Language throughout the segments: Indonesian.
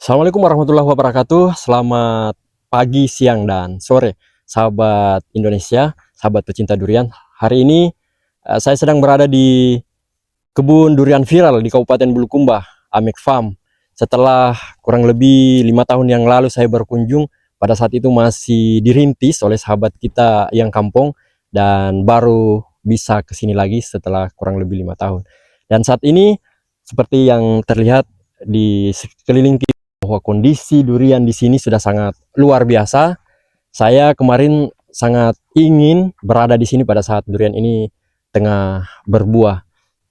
Assalamualaikum warahmatullahi wabarakatuh. Selamat pagi, siang, dan sore, sahabat Indonesia, sahabat pecinta durian. Hari ini saya sedang berada di kebun durian viral di Kabupaten Bulukumba, Amek Farm. Setelah kurang lebih 5 tahun yang lalu saya berkunjung, pada saat itu masih dirintis oleh sahabat kita yang kampung, dan baru bisa kesini lagi setelah kurang lebih 5 tahun. Dan saat ini, seperti yang terlihat di sekeliling kita, bahwa kondisi durian di sini sudah sangat luar biasa. Saya kemarin sangat ingin berada di sini pada saat durian ini tengah berbuah.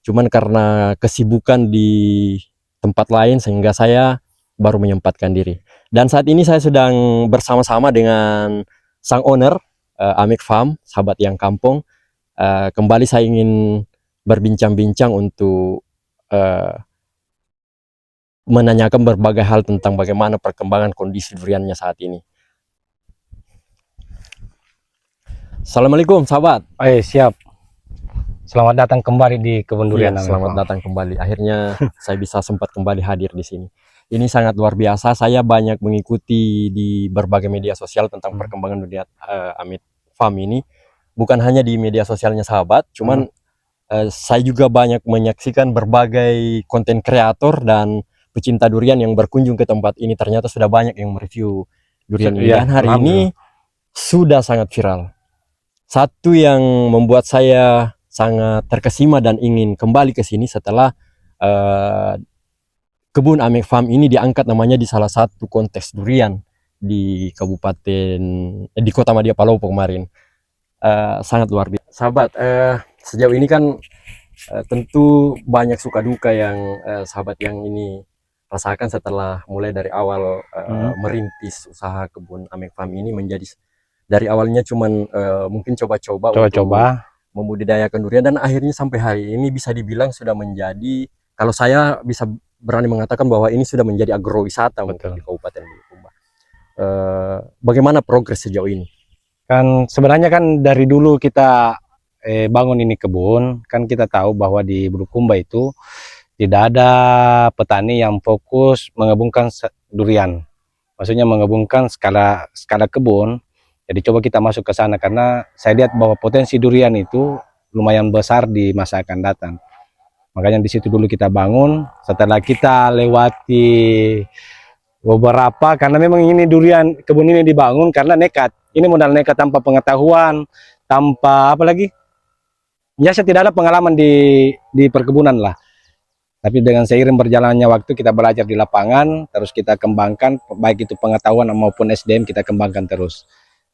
Cuman karena kesibukan di tempat lain sehingga saya baru menyempatkan diri. Dan saat ini saya sedang bersama-sama dengan sang owner Amek Farm, sahabat yang kampung. Kembali saya ingin berbincang-bincang untuk menanyakan berbagai hal tentang bagaimana perkembangan kondisi duriannya saat ini. Assalamualaikum sahabat. Siap. Selamat datang kembali di kebun durian. Selamat datang kembali. Akhirnya saya bisa sempat kembali hadir di sini. Ini sangat luar biasa. Saya banyak mengikuti di berbagai media sosial tentang perkembangan durian Amek Farm ini. Bukan hanya di media sosialnya sahabat, cuman saya juga banyak menyaksikan berbagai konten kreator dan pecinta durian yang berkunjung ke tempat ini. Ternyata sudah banyak yang mereview durian ini. Dan hari ini sudah sangat viral. Satu yang membuat saya sangat terkesima dan ingin kembali ke sini setelah kebun Amek Farm ini diangkat namanya di salah satu kontes durian di kabupaten di kota Madiapalopo kemarin. Sangat luar biasa. Sahabat, sejauh ini kan tentu banyak suka duka yang sahabat yang ini rasakan setelah mulai dari awal merintis usaha kebun Amek Farm ini. Menjadi dari awalnya cuman mungkin coba-coba untuk membudidayakan durian, dan akhirnya sampai hari ini bisa dibilang sudah menjadi, kalau saya bisa berani mengatakan bahwa ini sudah menjadi agrowisata mungkin di Kabupaten Bulukumba. Bagaimana progres sejauh ini? Kan sebenarnya kan dari dulu kita bangun ini kebun, kan kita tahu bahwa di Bulukumba itu tidak ada petani yang fokus mengebungkan durian. Maksudnya mengebungkan skala kebun. Jadi coba kita masuk ke sana karena saya lihat bahwa potensi durian itu lumayan besar di masa akan datang. Makanya di situ dulu kita bangun. Setelah kita lewati beberapa, karena memang ini durian kebun ini dibangun karena nekat. Ini modal nekat tanpa pengetahuan, tanpa apa lagi? Ya saya tidak ada pengalaman di perkebunan lah. Tapi dengan seiring berjalannya waktu kita belajar di lapangan, terus kita kembangkan, baik itu pengetahuan maupun SDM kita kembangkan terus.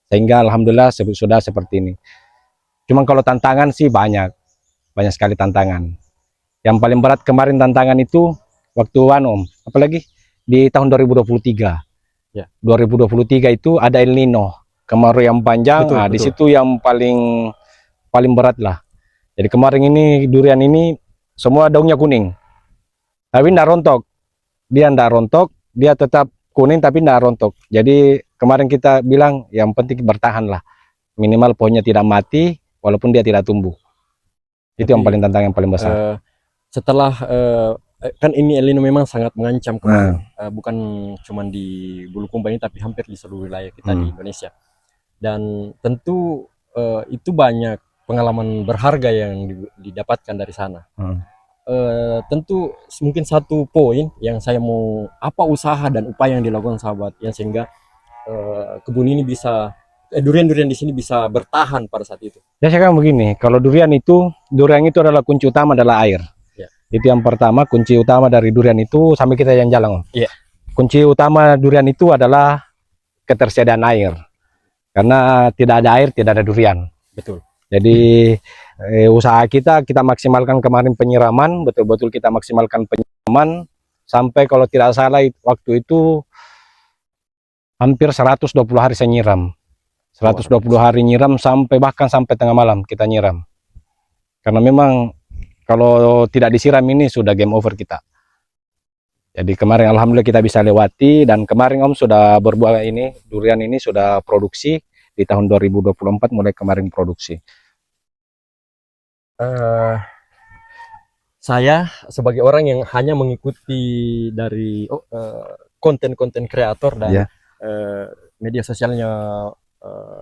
Sehingga alhamdulillah sudah seperti ini. Cuman kalau tantangan sih banyak sekali tantangan. Yang paling berat kemarin tantangan itu waktu apalagi di tahun 2023. Ya. 2023 itu ada El Nino, kemarau yang panjang. Betul, di situ yang paling berat lah. Jadi kemarin ini durian ini semua daunnya kuning. Tapi tidak rontok. Dia tidak rontok, dia tetap kuning tapi tidak rontok. Jadi kemarin kita bilang yang penting bertahan lah, minimal pohonnya tidak mati walaupun dia tidak tumbuh. Itu yang paling tantangan yang paling besar. Setelah kan ini El Nino memang sangat mengancam kemarin, bukan cuma di Bulukumba ini tapi hampir di seluruh wilayah kita di Indonesia. Dan tentu itu banyak pengalaman berharga yang didapatkan dari sana. Tentu mungkin satu poin yang saya mau, apa usaha dan upaya yang dilakukan sahabat yang sehingga kebun ini bisa durian-durian di sini bisa bertahan pada saat itu. Ya saya kan begini, kalau durian itu adalah kunci utama adalah air. Ya. Itu yang pertama, kunci utama dari durian itu sampai kita yang jalan. Ya. Kunci utama durian itu adalah ketersediaan air. Karena tidak ada air tidak ada durian. Betul. Jadi usaha kita maksimalkan kemarin penyiraman, betul-betul kita maksimalkan penyiraman sampai kalau tidak salah waktu itu hampir 120 hari saya nyiram. 120 hari nyiram bahkan sampai tengah malam kita nyiram. Karena memang kalau tidak disiram ini sudah game over kita. Jadi kemarin alhamdulillah kita bisa lewati, dan kemarin Om sudah berbuah ini, durian ini sudah produksi di tahun 2024 mulai kemarin produksi. Saya sebagai orang yang hanya mengikuti dari konten-konten kreator dan Ya. media sosialnya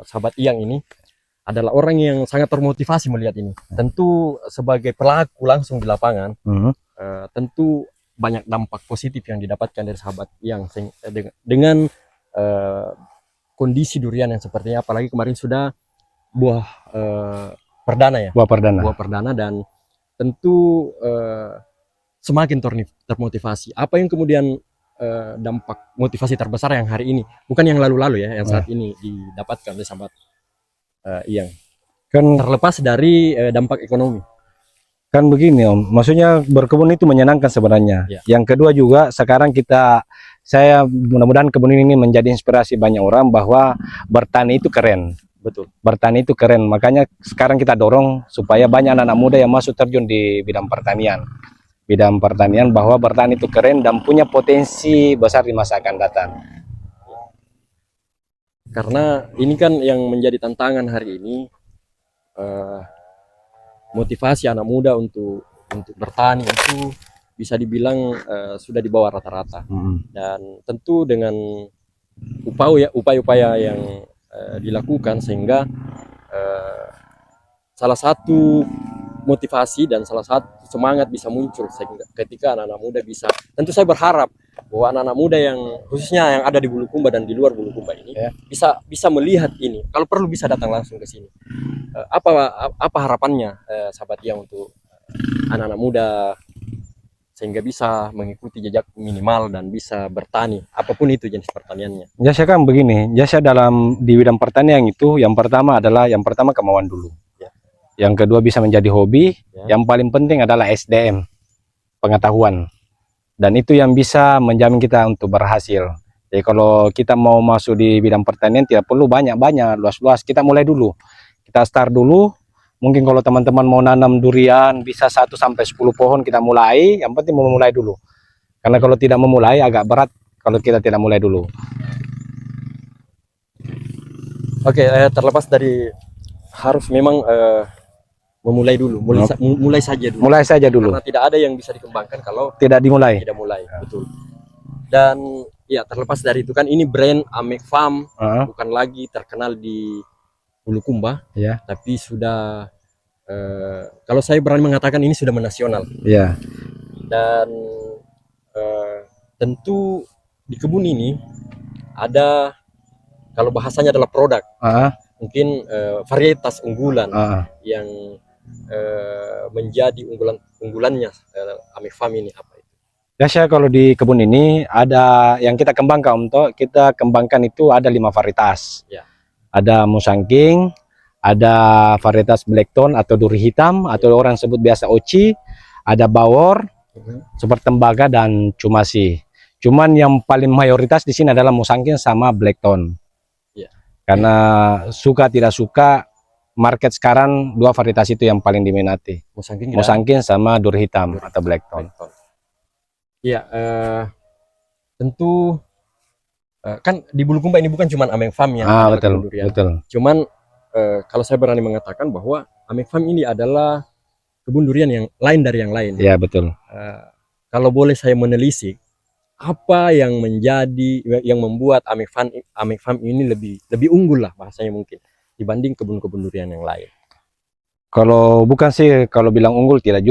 sahabat Iyang ini adalah orang yang sangat termotivasi melihat ini. Tentu sebagai pelaku langsung di lapangan, tentu banyak dampak positif yang didapatkan dari sahabat Iyang dengan kondisi durian yang sepertinya, apalagi kemarin sudah buah perdana ya, Buah perdana. buah perdana, dan tentu semakin termotivasi. Apa yang kemudian dampak motivasi terbesar yang hari ini, bukan yang lalu-lalu ya, yang saat ini didapatkan oleh sahabat Iyang, Kan terlepas dari dampak ekonomi. kan begini Om, maksudnya berkebun itu menyenangkan sebenarnya. Ya. Yang kedua juga sekarang saya mudah-mudahan kebun ini menjadi inspirasi banyak orang bahwa bertani itu keren. Betul. Bertani itu keren, makanya sekarang kita dorong supaya banyak anak-anak muda yang masuk terjun di bidang pertanian. Bidang pertanian, bahwa bertani itu keren dan punya potensi besar di masa akan datang. Karena ini kan yang menjadi tantangan hari ini, motivasi anak muda untuk bertani itu bisa dibilang sudah di bawah rata-rata. Dan tentu dengan upaya-upaya yang dilakukan, sehingga salah satu motivasi dan salah satu semangat bisa muncul sehingga ketika anak-anak muda bisa, tentu saya berharap bahwa anak-anak muda yang khususnya yang ada di Bulukumba dan di luar Bulukumba ini bisa melihat ini, kalau perlu bisa datang langsung ke sini. Apa harapannya sahabat Iyang untuk anak-anak muda sehingga bisa mengikuti jejak minimal dan bisa bertani apapun itu jenis pertaniannya? Jasa kan begini, jasa di bidang pertanian itu yang pertama kemauan dulu. Yang kedua bisa menjadi hobi, yang paling penting adalah SDM, pengetahuan. Dan itu yang bisa menjamin kita untuk berhasil. Jadi kalau kita mau masuk di bidang pertanian tidak perlu banyak-banyak, luas-luas. Kita mulai dulu. Kita start dulu. Mungkin kalau teman-teman mau nanam durian bisa 1 sampai 10 pohon kita mulai. Yang penting memulai dulu. Karena kalau tidak memulai agak berat kalau kita tidak mulai dulu. Oke, terlepas dari harus memang memulai dulu, mulai saja dulu. Mulai saja dulu. Karena tidak ada yang bisa dikembangkan kalau tidak dimulai. Tidak mulai, betul. Dan ya terlepas dari itu kan ini brand Amek Farm bukan lagi terkenal di Bulukumba, tapi sudah kalau saya berani mengatakan ini sudah menasional. Dan tentu di kebun ini ada, kalau bahasanya adalah produk, mungkin varietas unggulan yang menjadi unggulannya Amek Farm ini. Apa itu? Biasanya kalau di kebun ini ada yang kita kembangkan, itu ada 5 varietas. Ada Musangking, ada varietas Blackthorn atau duri hitam atau orang sebut biasa Oci, ada Bawor, Super Tembaga dan Cumasi. Cuman yang paling mayoritas di sini adalah Musangking sama Blackthorn. Karena suka tidak suka, market sekarang 2 varietas itu yang paling diminati. Musangking sama duri hitam atau Blackthorn. Iya, tentu kan di Bulukumba ini bukan cuma Amek Farm yang betul. Cuman kalau saya berani mengatakan bahwa Amek Farm ini adalah kebun durian yang lain dari yang lain. Iya, betul. Kalau boleh saya menelisik, apa yang membuat Amek Farm ini lebih unggul lah bahasanya mungkin dibanding kebun-kebun durian yang lain? Kalau bukan sih, kalau bilang unggul tidak juga.